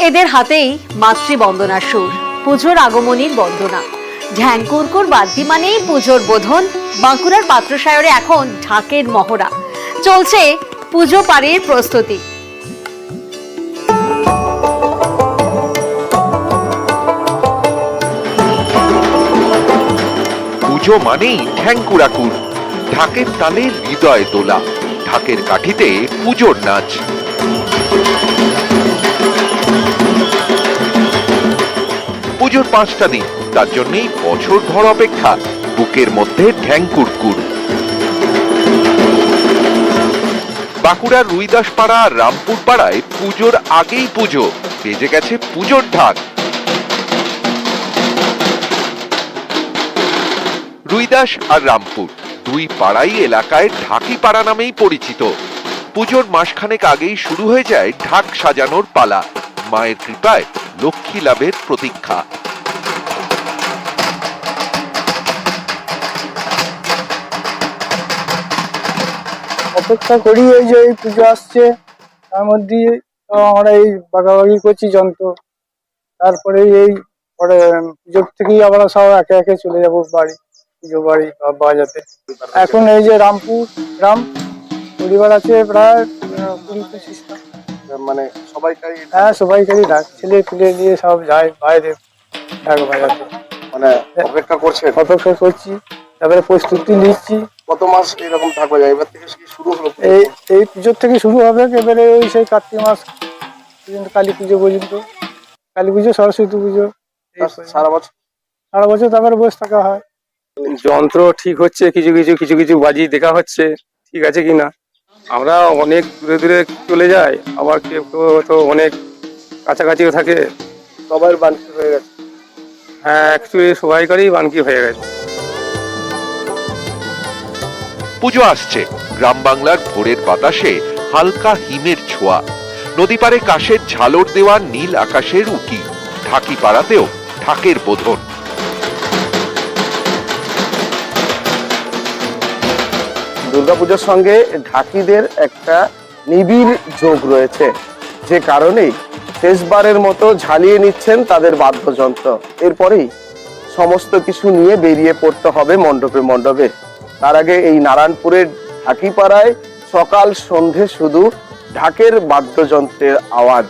এদের হাতেই মাতৃবন্দনার সুর, পুজোর আগমনীর বন্দনা। ঝ্যাংকুরকুর বাদ্যি মানেই পুজোর বোধন। বাঁকুড়ার পাত্রসায়রে এখন ঢাকের মহড়া চলছে, পুজো পাড়ির প্রস্তুতি। পুজো মানেই ঢ্যাংকুরাকুর, ঢাকের তালে হৃদয় দোলা, ঢাকের কাঠিতে পুজোর নাচ। পুজোর 5টা দিন, তার জন্যই বছর ভর অপেক্ষা, বুকের মধ্যে ঢ্যাংকুরকুর। বাঁকুড়ার রুইদাসপাড়া আর রামপুর পাড়ায় পুজোর আগেই পুজো, বেজে গেছে পুজোর ঢাক। রুইদাস আর রামপুর দুই পাড়াই এলাকায় ঢাকি পাড়া নামেই পরিচিত। পুজোর মাসখানেক আগেই শুরু হয়ে যায় ঢাক সাজানোর পালা, মায়ের কৃপায় লক্ষ্মী লাভের প্রতীক্ষা। অপেক্ষা করি এই যে এই পুজো আসছে, তার মধ্যে আমরা এই বাগাবাগি করছি যন্ত্র, তারপরে এই পরে পুজোর থেকেই আমরা সব একে একে চলে যাবো বাড়ি, পুজো বাড়ি বাজাতে। এখন এই যে রামপুর গ্রাম পরিবার আছে প্রায় 20-25টা, মানে সবাইকারই হ্যাঁ সবাইকারই ঢাক, ছেলে পুলে নিয়ে সব যায় বাইরে ঢাক বাজাতে। মানে অপেক্ষা করছে। অপেক্ষা করছি, তারপরে প্রস্তুতি নিচ্ছি। কত মাস এরকম থাকবে যায়, এবার থেকে কি শুরু হলো? এই পুজোর থেকে শুরু হবে, এবারে ওই সেই কার্তিক মাস পর্যন্ত, কালী পুজো পর্যন্ত, কালী পুজো সরস্বতী পুজো সারা বছর সারা বছর তারপরে বসে থাকা হয়। যন্ত্র ঠিক হচ্ছে, কিছু কিছু বাজি দেখা হচ্ছে ঠিক আছে কিনা। আমরা অনেক দূরে দূরে চলে যাই, আবার কেউ কেউ তো অনেক কাছাকাছিও থাকে। সবার বানকি হয়ে গেছে। হ্যাঁ, অ্যাকচুয়ালি সবাইকারই বানকি হয়ে গেছে। পুজো আসছে, গ্রাম বাংলার ভোরের বাতাসে হালকা হিমের ছোঁয়া, নদী পারে কাশের ঝালর দেওয়া নীল আকাশের উকি, ঢাকি পাড়াতেও ঢাকের বোধন। দুর্গাপুজোর সঙ্গে ঢাকিদের একটা নিবিড় যোগ রয়েছে, যে কারণেই শেষবারের মতো ঝালিয়ে নিচ্ছেন তাদের বাদ্যযন্ত্র। এরপরেই সমস্ত কিছু নিয়ে বেরিয়ে পড়তে হবে মণ্ডপে মণ্ডপে। তার আগে এই নারায়ণপুরের ঢাকিপাড়ায় সকাল সন্ধে শুধু ঢাকের বাদ্যযন্ত্রের আওয়াজ।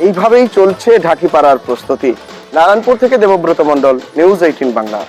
এইভাবেই চলছে ঢাকিপাড়ার প্রস্তুতি। নারায়ণপুর থেকে দেবব্রত মণ্ডল, নিউজ 18 বাংলা।